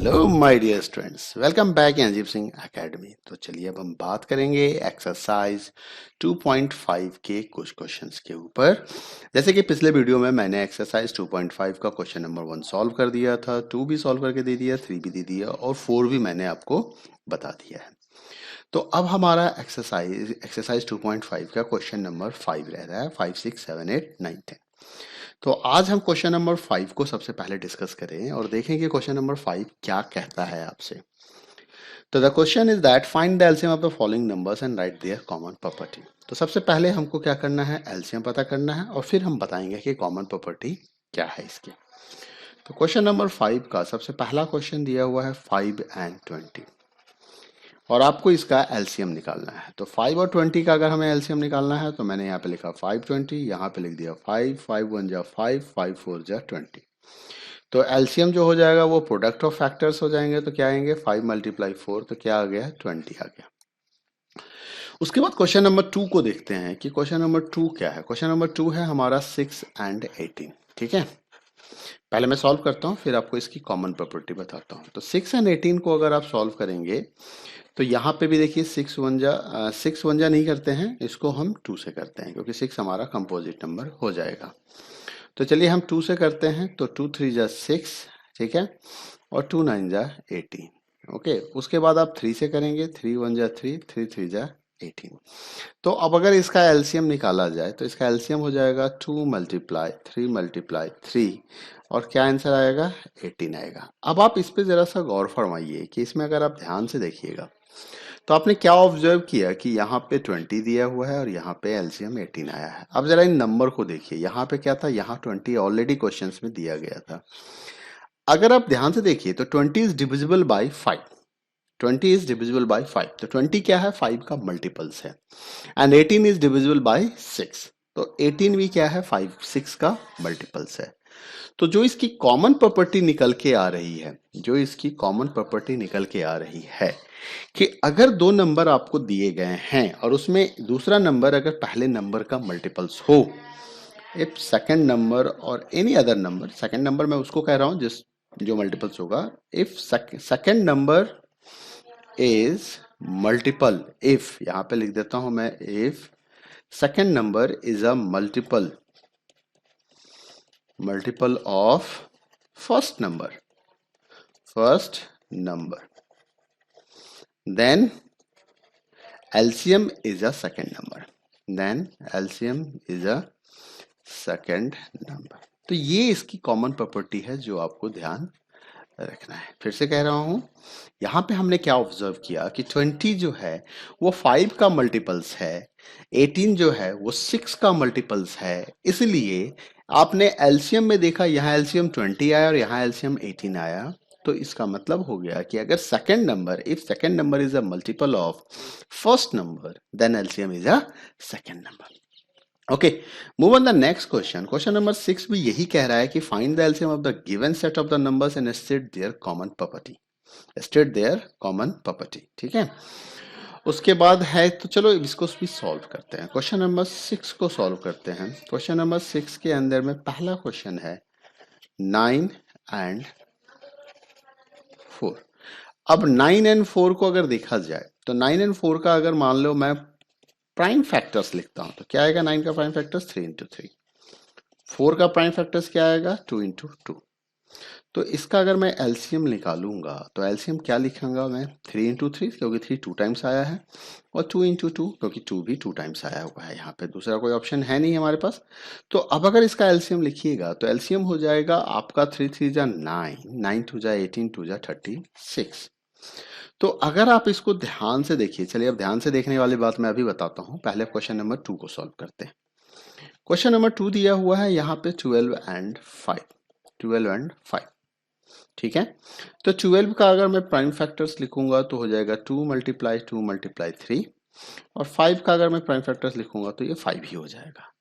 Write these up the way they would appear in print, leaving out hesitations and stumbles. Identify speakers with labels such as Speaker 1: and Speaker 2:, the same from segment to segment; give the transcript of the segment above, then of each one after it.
Speaker 1: Hello my dear students, welcome back Anjib Singh academy. तो चलिए अब हम बात करेंगे एक्सरसाइज 2.5 के कुछ क्वेश्चंस के ऊपर। जैसे कि पिछले वीडियो में मैंने एक्सरसाइज 2.5 का क्वेश्चन नंबर 1 सॉल्व कर दिया था, 2 भी सॉल्व करके दे दिया, 3 भी दे दिया और 4 भी मैंने आपको बता दिया है। तो अब हमारा एक्सरसाइज 2.5 का क्वेश्चन नंबर 5 रह रहा है। 5, 6, 7, 8, 9, 10। तो आज हम क्वेश्चन नंबर 5 को सबसे पहले डिस्कस करें और देखें कि क्वेश्चन नंबर 5 क्या कहता है आपसे। तो the question is that find the LCM of the following numbers and right there common property. तो सबसे पहले हमको क्या करना है, एलसीएम पता करना है और फिर हम बताएंगे कि कॉमन प्रॉपर्टी क्या है इसकी। तो क्वेश्चन नंबर 5 का सबसे पहला क्वेश्चन दिया हुआ है 5 एंड 20 और आपको इसका एलसीएम निकालना है। तो 5 और 20 का अगर हमें एलसीएम निकालना है तो मैंने यहाँ पे लिखा 5 20, यहाँ पे लिख दिया 5, 5 1 जा 5, 5 4 जा 20। तो एलसीएम जो हो जाएगा वो प्रोडक्ट ऑफ फैक्टर्स हो जाएंगे। तो क्या आएंगे, 5 मल्टीप्लाई 4, तो क्या आ गया, 20 आ गया। उसके बाद क्वेश्चन नंबर 2 को देखते हैं कि क्वेश्चन नंबर 2 क्या है। क्वेश्चन नंबर 2 है हमारा 6 एंड 18। ठीक है, पहले मैं सॉल्व करता हूँ फिर आपको इसकी कॉमन प्रॉपर्टी बताता हूँ। तो 6 एंड 18 को अगर आप सॉल्व करेंगे तो यहाँ पे भी देखिए 6 1 जा नहीं करते हैं, इसको हम 2 से करते हैं क्योंकि 6 हमारा कंपोजिट नंबर हो जाएगा। तो चलिए हम 2 से करते हैं। तो 2 3 जा 6, ठीक है, और 2 9 जा 18। ओके, उसके बाद आप 3 से करेंगे। 3 1 जा 3, 3 3 जा 18। तो अब अगर इसका एलसीएम निकाला जाए तो इसका एलसीएम हो जाएगा 2 मल्टीप्लाई 3 मल्टीप्लाई 3 और क्या आंसर आएगा, 18 आएगा। अब आप इस पे जरा सा गौर फरमाइए कि इसमें अगर आप ध्यान से देखिएगा तो आपने क्या ऑब्जर्व किया कि यहाँ पे 20 दिया हुआ है और यहाँ पे एलसीएम 18 आया है। अब जरा इन नंबर को देखिए, यहाँ पे क्या था, यहाँ 20 ऑलरेडी क्वेश्चंस में दिया गया था। अगर आप ध्यान से देखिए तो 20 is divisible by 5, 20 is divisible by 5। तो 20 क्या है, 5 का मल्टीपल्स है। एंड 18 इज डिविजिबल बाय 6, तो 18 भी क्या है, 5 6 का मल्टीपल्स है। तो जो इसकी कॉमन प्रॉपर्टी निकल के आ रही है, जो इसकी कॉमन प्रॉपर्टी निकल के आ रही है कि अगर दो नंबर आपको दिए गए हैं और उसमें दूसरा नंबर अगर पहले नंबर का मल्टीपल्स हो, इफ सेकंड नंबर और any other number, second number मैं उसको कह रहा हूं जिस जो मल्टीपल्स होगा, if second number is multiple, if यहां पे लिख देता हूं मैं, if second number is a multiple of first number, then LCM is a second number, then LCM is a second number। तो ये इसकी कॉमन प्रॉपर्टी है जो आपको ध्यान रखना है। फिर से कह रहा हूं, यहां पे हमने क्या ऑब्जर्व किया कि 20 जो है वो 5 का मल्टीपल्स है, 18 जो है वो 6 का मल्टीपल्स है। इसलिए आपने एलसीएम में देखा, यहाँ एलसीएम 20 आया और यहाँ एलसीएम 18 आया। तो इसका मतलब हो गया कि अगर second number, if second number is a multiple of first number, then LCM is a second number. Okay, move on the next question. Question number 6 भी यही कह रहा है कि find the LCM of the given set of the numbers and state their common property, ठीक है। उसके बाद है, तो चलो इसको भी सॉल्व करते हैं। क्वेश्चन नंबर 6 को सॉल्व करते हैं। क्वेश्चन नंबर 6 के अंदर में पहला क्वेश्चन है 9 एंड 4। अब 9 एंड 4 को अगर देखा जाए तो 9 एंड 4 का अगर मान लो मैं प्राइम फैक्टर्स लिखता हूं तो क्या आएगा, 9 का प्राइम फैक्टर्स 3 इंटू 3, 4 का प्राइम फैक्टर्स क्या आएगा, 2 इंटू 2। तो इसका अगर मैं एलसीएम निकालूंगा तो एलसीएम क्या लिखूंगा मैं, 3 इंटू 3 क्योंकि 3 2 टाइम्स आया है, और 2 इंटू 2 क्योंकि 2 भी 2 टाइम्स आया हुआ है। यहाँ पे दूसरा कोई ऑप्शन है नहीं हमारे पास। तो अब अगर इसका एलसीएम लिखिएगा तो एलसीएम हो जाएगा आपका 3 3 जा 9, 9 2 जा 18, 2 जा 36। तो अगर आप इसको ध्यान से देखिए, चलिए अब ध्यान से देखने वाली बात मैं अभी बताता हूं, पहले क्वेश्चन नंबर 2 को सॉल्व करते हैं। क्वेश्चन नंबर 2 दिया हुआ है यहाँ पे 12 एंड 5, ठीक है। तो 12 का अगर मैं प्राइम फैक्टर्स लिखूंगा तो हो जाएगा 2 मल्टीप्लाई 2 मल्टीप्लाई 3, और 5 का अगर मैं प्राइम फैक्टर्स लिखूंगा तो ये 5 ही हो जाएगा।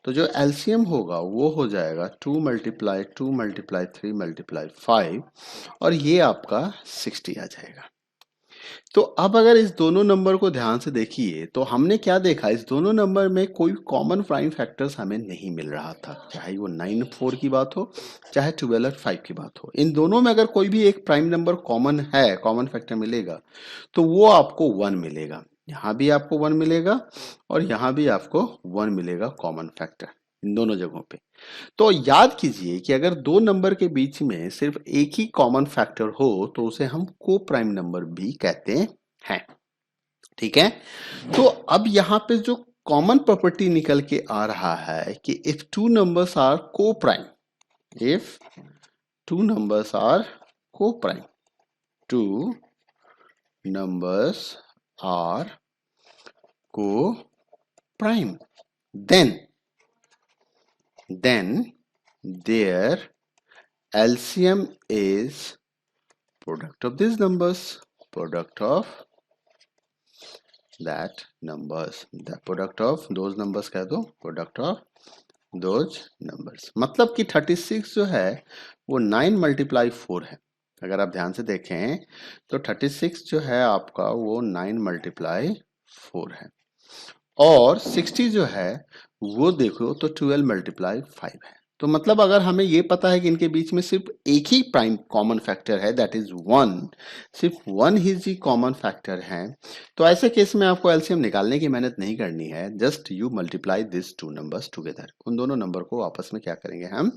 Speaker 1: तो जो एलसीएम होगा वो हो जाएगा 2 मल्टीप्लाई 2 मल्टीप्लाई 3 मल्टीप्लाई 5, और ये आपका 60 आ जाएगा। तो अब अगर इस दोनों नंबर को ध्यान से देखिए तो हमने क्या देखा, इस दोनों नंबर में कोई कॉमन प्राइम फैक्टर्स हमें नहीं मिल रहा था, चाहे वो 9 4 की बात हो चाहे 12 और 5 की बात हो। इन दोनों में अगर कोई भी एक प्राइम नंबर कॉमन है, कॉमन फैक्टर मिलेगा, तो वो आपको 1 मिलेगा। यहाँ भी आपको 1 मिलेगा और यहाँ भी आपको 1 मिलेगा कॉमन फैक्टर, इन दोनों जगहों पे। तो याद कीजिए कि अगर दो नंबर के बीच में सिर्फ एक ही कॉमन फैक्टर हो तो उसे हम को प्राइम नंबर भी कहते हैं। ठीक है, तो अब यहां पे जो कॉमन प्रॉपर्टी निकल के आ रहा है कि if two numbers are co prime, if two numbers are co prime, two numbers are co prime, then their LCM is product of these numbers, product of that numbers, the product of those numbers कह दो, product of those numbers। मतलब कि 36 जो है वो 9 multiply 4 है। अगर आप ध्यान से देखें तो 36 जो है आपका वो 9 मल्टीप्लाई 4 है, और 60 जो है वो देखो तो 12 मल्टीप्लाई 5 है। तो मतलब अगर हमें ये पता है कि इनके बीच में सिर्फ एक ही प्राइम कॉमन फैक्टर है, दैट इज 1, सिर्फ 1 ही कॉमन फैक्टर है, तो ऐसे केस में आपको एलसीएम निकालने की मेहनत नहीं करनी है, just you multiply this two numbers together. उन दोनों नंबर को आपस में क्या करेंगे, हम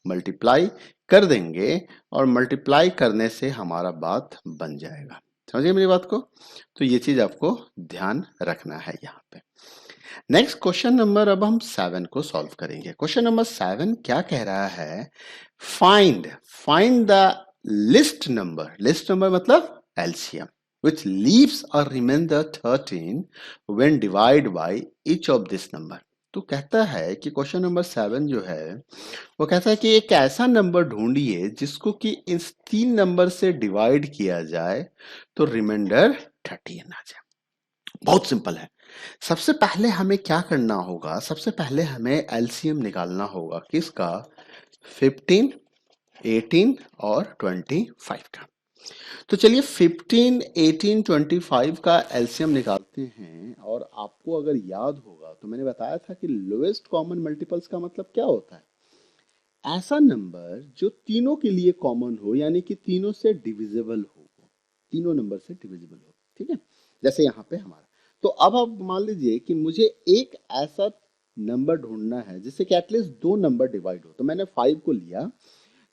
Speaker 1: मल्टीप्लाई कर देंगे और मल्टीप्लाई करने से हमारा बात बन जाएगा। समझिए मेरी बात को, तो ये चीज आपको ध्यान रखना है यहाँ पे। नेक्स्ट क्वेश्चन नंबर अब हम 7 को सॉल्व करेंगे। क्वेश्चन नंबर 7 क्या कह रहा है, फाइंड द लिस्ट नंबर मतलब LCM which leaves a remainder 13 when divided by each of this number। तो कहता है कि क्वेश्चन नंबर 7 जो है वो कहता है कि एक ऐसा नंबर ढूंढिए जिसको कि इस 3 नंबर से डिवाइड किया जाए तो रिमाइंडर 13 आ जाए। बहुत सिंपल है। सबसे पहले हमें क्या करना होगा, सबसे पहले हमें एलसीएम निकालना होगा किसका, 15, 18 और 25 का। तो चलिए 15, 18, 25 का एलसीएम निकालते हैं। और आपको अगर याद होगा तो मैंने बताया था कि लोएस्ट कॉमन मल्टीपल्स का मतलब क्या होता है, ऐसा नंबर जो तीनों के लिए कॉमन हो, यानी कि तीनों से डिविजिबल हो, तीनों नंबर से डिविजिबल हो। ठीक है, जैसे यहाँ पे हमारा। तो अब आप मान लीजिए कि मुझे एक ऐसा नंबर ढूंढना है जिससे कि एटलीस्ट 2 नंबर डिवाइड हो। तो मैंने 5 को लिया,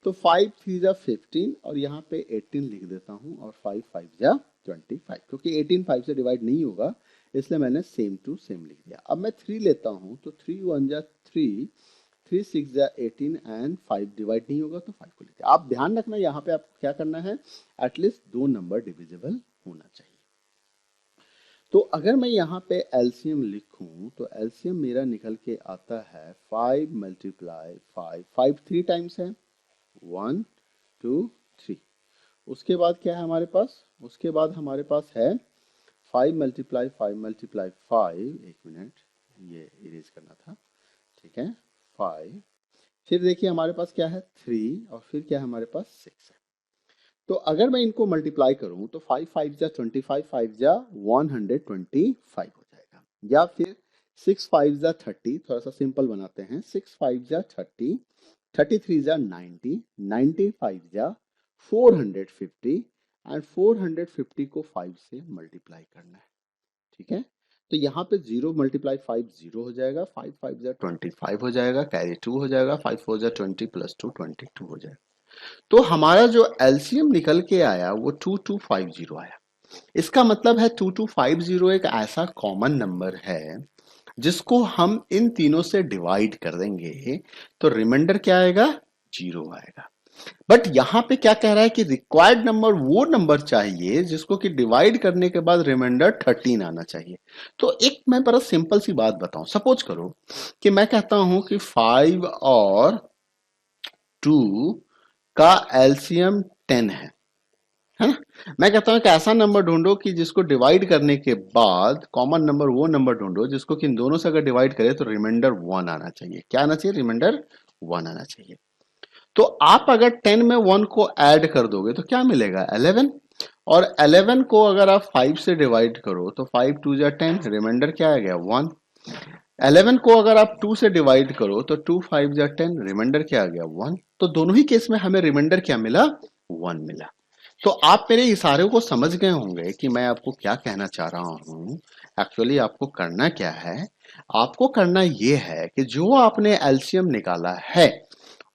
Speaker 1: तो 5 3 जा 15 और यहाँ पे 18 लिख देता हूँ, और 5 5 जा 25, क्योंकि 18 5 से डिवाइड नहीं होगा इसलिए मैंने सेम टू सेम लिख दिया। अब मैं 3 लेता हूँ, तो 3 1 जा 3, 3 6 जा 18 एंड 5 डिवाइड नहीं होगा तो 5 को लिख दिया। आप ध्यान रखना यहाँ पे आपको क्या करना है, एटलीस्ट 2 नंबर डिविजिबल होना चाहिए। तो अगर मैं यहाँ पे एलसीएम लिखूं तो एलसीएम मेरा निकल के आता है 5 मल्टीप्लाई 5, 5 3 टाइम्स है, 1 2 3। उसके बाद क्या है हमारे पास, उसके बाद हमारे पास है 5 मल्टीप्लाई 5 मल्टीप्लाई 5, एक मिनट ये इरेज करना था, ठीक है, 5। फिर देखिए हमारे पास क्या है 3, और फिर क्या है हमारे पास 6 है। तो अगर मैं इनको मल्टीप्लाई करूं तो 5 5 जा 25, 5 जा 125 हो जाएगा, या फिर 6 5 जा 30, थोड़ा सा सिंपल बनाते हैं, 6 5 जा 30, 33 जा 90, 95 जा 450 एंड 450 को 5 से मल्टीप्लाई करना है। ठीक है, तो यहाँ पे 0 मल्टीप्लाई 5 0 हो जाएगा, 5 5 जा 25 हो जाएगा, कैरी 2 हो जाएगा, 5 4 जा 20 प्लस 2 22 हो जाएगा। तो हमारा जो एलसीएम निकल के आया वो 2250 आया। इसका मतलब है 2250 एक ऐसा कॉमन नंबर है जिसको हम इन तीनों से डिवाइड कर देंगे तो रिमाइंडर क्या आएगा, 0 आएगा। बट यहां पे क्या कह रहा है कि रिक्वायर्ड नंबर वो नंबर चाहिए जिसको कि डिवाइड करने के बाद रिमाइंडर 13 आना चाहिए। तो एक मैं बड़ा सिंपल सी बात बताऊं, सपोज करो कि मैं कहता हूं कि 5 और 2 का एलसीएम 10 है ना। मैं कहता हूं कि ऐसा नंबर ढूंढो कि जिसको डिवाइड करने के बाद कॉमन नंबर वो नंबर ढूंढो जिसको कि इन दोनों से अगर डिवाइड करे तो रिमाइंडर 1 आना चाहिए। क्या आना चाहिए, रिमाइंडर 1 आना चाहिए। तो आप अगर 10 में 1 को ऐड कर दोगे तो क्या मिलेगा, 11। और 11 को अगर आप 5 से डिवाइड करो तो 5 2 जा 10, रिमाइंडर क्या आ गया 1। 11 को अगर आप 2 से डिवाइड करो तो 2 5 जा 10, रिमाइंडर क्या आ गया 1। तो दोनों ही केस में हमें रिमाइंडर क्या मिला 1 मिला। तो आप मेरे इशारों को समझ गए होंगे कि मैं आपको क्या कहना चाह रहा हूं। एक्चुअली आपको करना क्या है, आपको करना यह है कि जो आपने एलसीएम निकाला है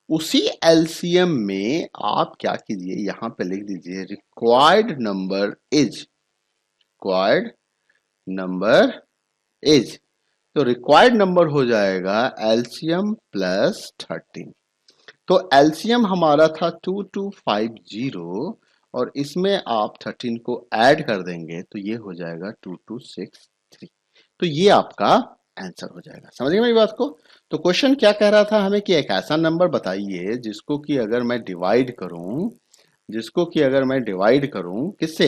Speaker 1: उसी एलसीएम में आप क्या कीजिए, यहां पे लिख दीजिए required number is, required number is. तो रिक्वायर्ड नंबर हो जाएगा एलसीएम प्लस 13। तो एलसीएम हमारा था 2250 और इसमें आप 13 को ऐड कर देंगे तो ये हो जाएगा 2263। तो ये आपका आंसर हो जाएगा। समझिए मेरी बात को। तो क्वेश्चन क्या कह रहा था हमें कि एक ऐसा नंबर बताइए जिसको कि अगर मैं डिवाइड करूं, जिसको कि अगर मैं डिवाइड करूं किससे,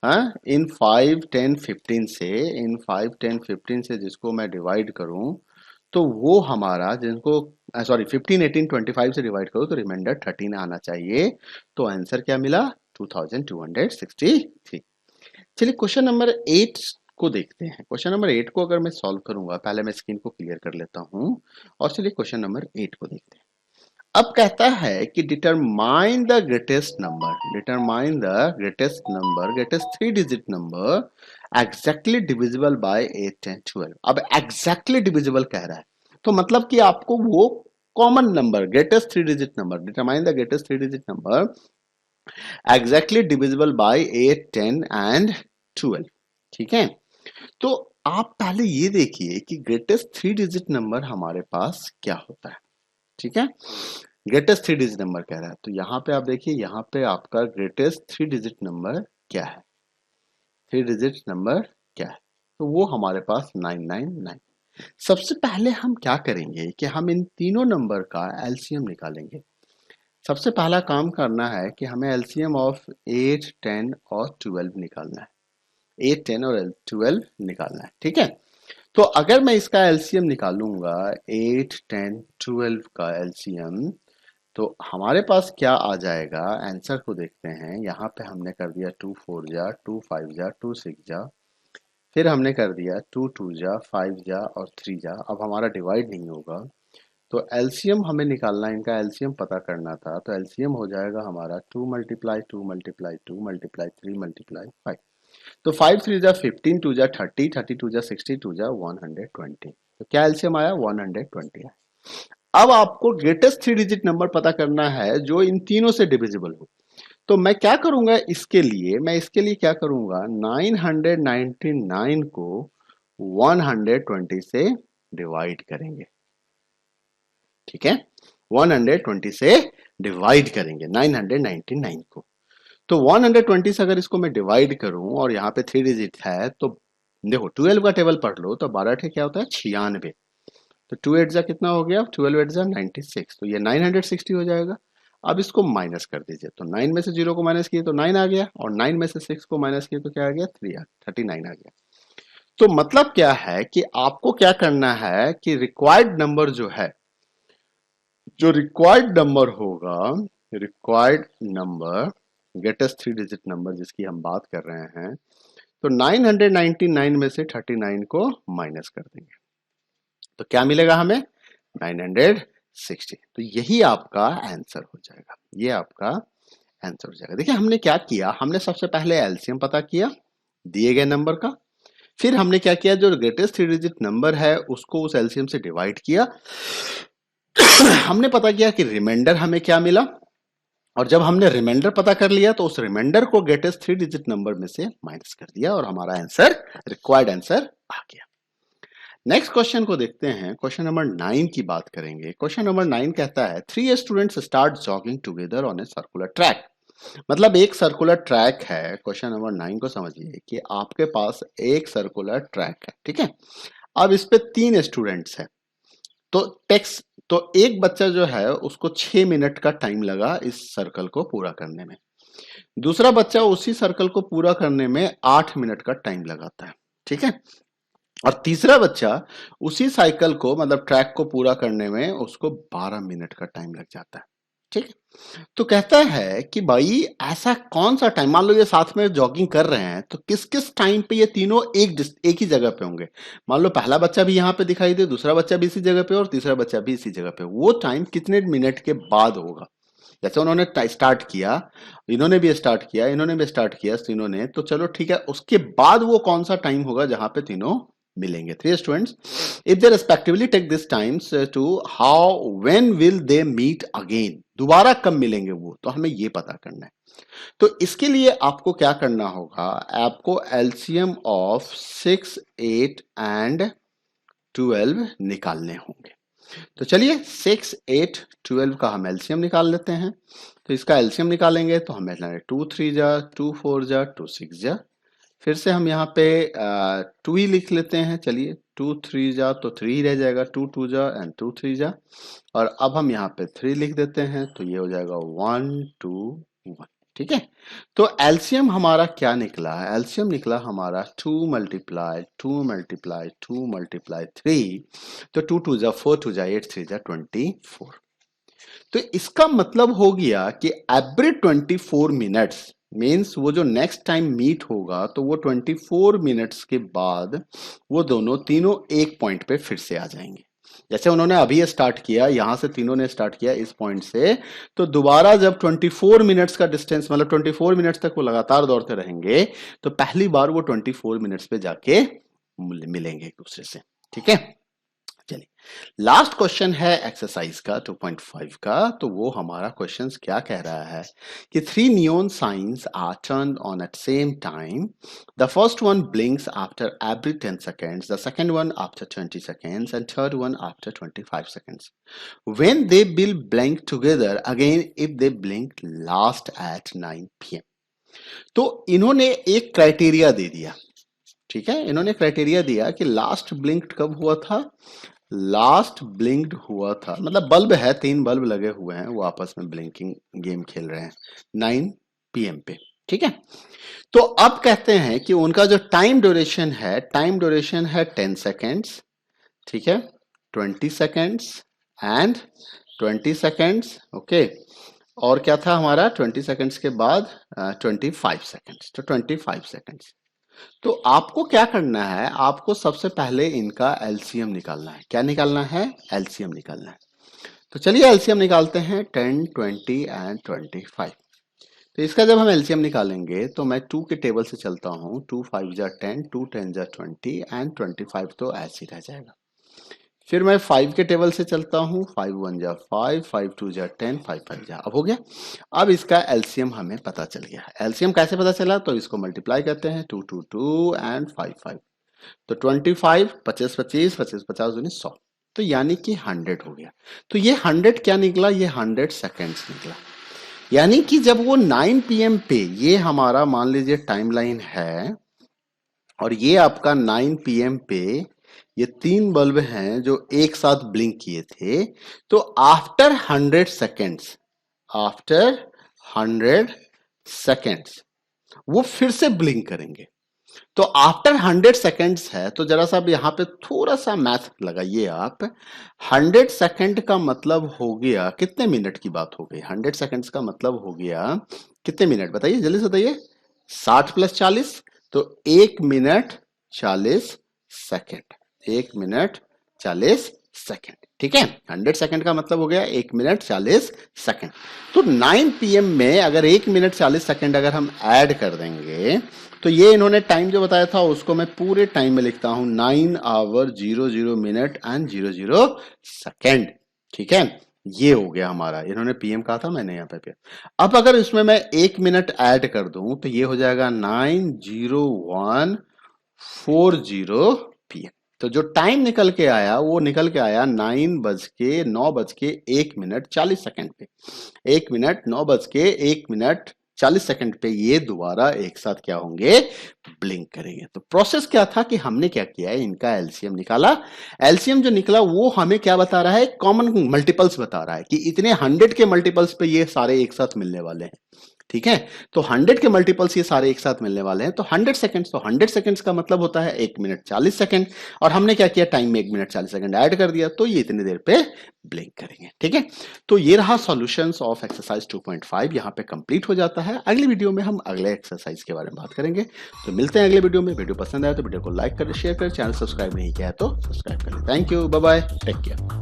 Speaker 1: हाँ, इन 5 10 15 से, इन 5 10 15 से जिसको मैं डिवाइड करूं तो वो हमारा, जिनको सॉरी 15 18 25 से डिवाइड करो तो रिमाइंडर 13 आना चाहिए। तो आंसर क्या मिला 2263। चलिए क्वेश्चन नंबर 8 को देखते हैं। क्वेश्चन नंबर 8 को अगर मैं सॉल्व करूंगा, पहले मैं स्क्रीन को क्लियर कर लेता हूं और चलिए क्वेश्चन नंबर 8 को देखते हैं। अब कहता है कि determine the greatest number, determine the greatest number, greatest 3 digit number exactly divisible by 8 10 12। अब एग्जैक्टली डिविजिबल कह रहा है तो मतलब कि आपको वो common number greatest 3 digit number, determine the greatest 3 digit number exactly divisible by 8 10 and 12। ठीक है, तो आप पहले ये देखिए कि ग्रेटेस्ट 3 डिजिट नंबर हमारे पास क्या होता है। ठीक है, ग्रेटेस्ट 3 डिजिट नंबर कह रहा है तो यहां पे आप देखिए, यहां पे आपका ग्रेटेस्ट 3 डिजिट नंबर क्या है, 3 डिजिट नंबर क्या है, तो वो हमारे पास 999। सबसे पहले हम क्या करेंगे कि हम इन तीनों नंबर का एलसीएम निकालेंगे। सबसे पहला काम करना है कि हमें एलसीएम ऑफ 8 10 और 12 निकालना है। 8 10 और 12 निकालना है। ठीक है, तो अगर मैं इसका एलसीएम निकालूंगा 8 10 12 का एलसीएम तो हमारे पास क्या आ जाएगा, आंसर को देखते हैं। यहाँ पे हमने कर दिया 2 4 जा, 2 5 जा, 2 6 जा, फिर हमने कर दिया 2 2 जा, 5 जा और 3 जा। अब हमारा डिवाइड नहीं होगा तो एलसीएम हमें निकालना, इनका एलसीएम पता करना था। तो एलसीएम हो जाएगा हमारा 2 मल्टीप्लाई 2 मल्टीप्लाई 2 मल्टीप्लाई 3 मल्टीप्लाई 5। तो 5 3 जा 15, 2 जा 30, 30 2 जा 60, 2 जा 120। तो क्या एलसीएम आया 120 आया। अब आपको ग्रेटेस्ट 3 डिजिट नंबर पता करना है जो इन तीनों से डिविजिबल हो। तो मैं क्या करूंगा इसके लिए, मैं इसके लिए क्या करूंगा 999 को 120 से डिवाइड करेंगे। ठीक है, 120 से डिवाइड करेंगे 999 को। तो 120 से अगर इसको मैं डिवाइड करूं और यहाँ पे 3 डिजिट है तो देखो 12 का टेबल पढ़ लो तो 12 क्या होता है 96। तो 2 8 जा कितना हो गया, 12 8 जा 96, तो ये 960 हो जाएगा। अब इसको माइनस कर दीजिए तो 9 में से 0 को माइनस किए तो 9 आ गया और 9 में से 6 को माइनस किए तो क्या आ गया 39 आ गया। तो मतलब क्या है कि आपको क्या करना है कि रिक्वायर्ड नंबर जो है, जो रिक्वायर्ड नंबर होगा, required number greatest 3 digit number जिसकी हम बात कर रहे हैं, तो 999 में से 39 को माइनस कर देंगे तो क्या मिलेगा हमें 960। तो यही आपका आंसर हो जाएगा, ये आपका आंसर हो जाएगा। देखिए हमने क्या किया, हमने सबसे पहले एलसीएम पता किया दिए गए नंबर का, फिर हमने क्या किया जो ग्रेटेस्ट 3 डिजिट नंबर है उसको उस एलसीएम से डिवाइड किया। हमने पता किया कि रिमाइंडर हमें क्या मिला, और जब हमने रिमाइंडर पता कर लिया तो उस रिमाइंडर को ग्रेटेस्ट 3 डिजिट नंबर में से माइनस कर दिया और हमारा आंसर, रिक्वायर्ड आंसर आ गया। नेक्स्ट क्वेश्चन को देखते हैं। क्वेश्चन नंबर 9 की बात करेंगे। क्वेश्चन नंबर 9 कहता है 3 students start jogging together on a circular track. मतलब एक सर्कुलर ट्रैक है। क्वेश्चन नंबर 9 को समझिए कि आपके पास एक सर्कुलर ट्रैक है, ठीक है। अब इस पे 3 स्टूडेंट्स हैं तो टेक्स्ट, तो एक बच्चा जो है उसको 6 मिनट का टाइम लगा इस सर्कल को पूरा करने में, दूसरा बच्चा उसी सर्कल को पूरा करने में 8 मिनट का टाइम लगाता है, ठीक है, और तीसरा बच्चा उसी साइकिल को मतलब ट्रैक को पूरा करने में उसको 12 मिनट का टाइम लग जाता है। ठीक है। तो कहता है कि भाई ऐसा कौन सा टाइम, मान लो ये साथ में जॉगिंग कर रहे हैं, तो किस किस टाइम पे ये तीनों एक ही जगह पे होंगे। मान लो पहला बच्चा भी यहाँ पे दिखाई दे, दूसरा बच्चा भी इसी जगह पे और तीसरा बच्चा भी इसी जगह पे, वो टाइम कितने मिनट के बाद होगा। जैसे उन्होंने स्टार्ट किया, इन्होंने भी स्टार्ट किया, इन्होंने भी स्टार्ट किया तीनों ने, तो चलो ठीक है, उसके बाद वो कौन सा टाइम होगा जहां पे तीनों मिलेंगे। Three students, if they respectively take this times to how when will they meet again, दोबारा कब मिलेंगे वो, तो हमें ये पता करना है। तो इसके लिए आपको क्या करना होगा, आपको एलसीएम ऑफ 6, 8 एंड 12 निकालने होंगे। तो चलिए 6, 8, 12 का हम एलसीएम निकाल लेते हैं। तो इसका एलसीएम निकालेंगे तो हमें 2 3 जा, 2 4 जा, 2 6 जा। फिर से हम यहाँ पे 2 ही लिख लेते हैं। चलिए 2 3 जा तो 3 ही रह जाएगा, 2 2 जा एंड 2 3 जा। और अब हम यहाँ पे 3 लिख देते हैं तो ये हो जाएगा 1 2 1। ठीक है। तो एलसीएम हमारा क्या निकला, एलसीएम निकला हमारा 2 मल्टीप्लाई 2 मल्टीप्लाई 2 मल्टीप्लाई 3। तो 2 2 जा 4, 2 जा 8, 3 जा 24। तो इसका मतलब हो गया कि एवरी 24 मिनट्स मीन्स वो जो नेक्स्ट टाइम मीट होगा तो वो 24 मिनट्स के बाद वो दोनों तीनों एक पॉइंट पे फिर से आ जाएंगे। जैसे उन्होंने अभी स्टार्ट किया, यहां से तीनों ने स्टार्ट किया इस पॉइंट से, तो दोबारा जब 24 मिनट्स का डिस्टेंस, मतलब 24 मिनट्स तक वो लगातार दौड़ते रहेंगे, तो पहली बार वो 24 मिनट्स पे जाके मिलेंगे एक दूसरे से। ठीक है। चलिए लास्ट क्वेश्चन है एक्सरसाइज का 2.5 का। तो वो हमारा क्वेश्चन क्या कह रहा है कि 3 neon signs are turned on at same time. The first one blinks after every 10 seconds, the second one after 20 seconds and third one after 25 seconds. When they will blink together again if they blink last at 9 PM. तो इन्होंने एक criteria दे दिया। ठीक है, इन्होंने criteria दिया कि last ब्लिंक्ड कब हुआ था, लास्ट ब्लिंक्ड हुआ था, मतलब बल्ब है, 3 बल्ब लगे हुए हैं, वो आपस में ब्लिंकिंग गेम खेल रहे हैं 9 PM पे। ठीक है। तो अब कहते हैं कि उनका जो टाइम ड्यूरेशन है, टाइम ड्यूरेशन है 10 सेकेंड्स, ठीक है, 20 सेकेंड्स एंड 20 सेकेंड्स। ओके, और क्या था हमारा 20 सेकेंड्स के बाद 25 सेकेंड्स, तो 25 सेकेंड्स। तो आपको क्या करना है, आपको सबसे पहले इनका एलसीएम निकालना है। क्या निकालना है, एलसीएम निकालना है। तो चलिए एलसीएम निकालते हैं 10, 20 एंड 25। तो इसका जब हम एलसीएम निकालेंगे तो मैं 2 के टेबल से चलता हूं, 2 5 जा 10, 2 10 जा 20 एंड 25 तो ऐसे ही रह जाएगा। फिर मैं 5 के टेबल से चलता हूं, 5 1 जा 5, 5 2 जा 10, 5 5 जा। अब हो गया। अब इसका एलसीएम हमें पता चल गया। एलसीएम कैसे पता चला, तो इसको मल्टीप्लाई करते हैं 2 2 2 एंड 5 5। तो 25 25 25 25 50 100, तो यानी कि 100 हो गया। तो ये 100 क्या निकला, ये 100 सेकेंड्स निकला। यानी कि जब वो 9 PM पे, ये हमारा मान लीजिए टाइमलाइन है और ये आपका 9 PM पे ये 3 बल्ब हैं जो एक साथ ब्लिंक किए थे, तो आफ्टर 100 सेकेंड्स, आफ्टर 100 सेकेंड्स वो फिर से ब्लिंक करेंगे। तो आफ्टर 100 सेकेंड्स है, तो जरा सा अब यहां पे थोड़ा सा मैथ लगाइए आप। 100 सेकेंड का मतलब हो गया कितने मिनट की बात हो गई, 100 सेकेंड्स का मतलब हो गया कितने मिनट, बताइए जल्दी से बताइए। 60 + 40, तो 1 मिनट 40 सेकेंड, 1 मिनट 40 सेकेंड। ठीक है, 100 सेकेंड का मतलब हो गया 1 मिनट 40 सेकेंड। तो 9 PM में अगर 1 मिनट 40 सेकेंड अगर हम ऐड कर देंगे, तो ये इन्होंने टाइम जो बताया था उसको मैं पूरे टाइम में लिखता हूं 9 आवर 00 मिनट एंड 00 सेकेंड। ठीक है, ये हो गया हमारा, इन्होंने PM कहा था, मैंने यहाँ पे PM। अब अगर इसमें मैं 1 मिनट ऐड कर दूं तो ये हो जाएगा 9:01:40 PM। तो जो टाइम निकल के आया वो निकल के आया 9:09:01 पे, 1 मिनट 9:01 पे ये दोबारा एक साथ क्या होंगे, ब्लिंक करेंगे। तो प्रोसेस क्या था कि हमने क्या किया है, इनका एलसीएम निकाला। एलसीएम जो निकला वो हमें क्या बता रहा है, कॉमन मल्टीपल्स बता रहा है कि इतने 100 के मल्टीपल्स पे ये सारे एक साथ मिलने वाले हैं। ठीक है, तो 100 के मल्टीपल्स ये सारे एक साथ मिलने वाले हैं, तो 100 सेकंड्स, तो 100 सेकंड्स का मतलब होता है 1 मिनट 40 सेकंड, और हमने क्या किया, टाइम में 1 मिनट 40 सेकंड ऐड कर दिया, तो ये इतनी देर पे ब्लिंक करेंगे। ठीक है, तो ये रहा सॉल्यूशंस ऑफ एक्सरसाइज 2.5, यहाँ पे कंप्लीट हो जाता है। अगली वीडियो में हम अगले एक्सरसाइज के बारे में बात करेंगे। तो मिलते हैं अगले वीडियो में। वीडियो पसंद आया तो वीडियो को लाइक करें, शेयर करें, चैनल सब्सक्राइब नहीं किया है तो सब्सक्राइब करें। Thank you, bye bye, take care.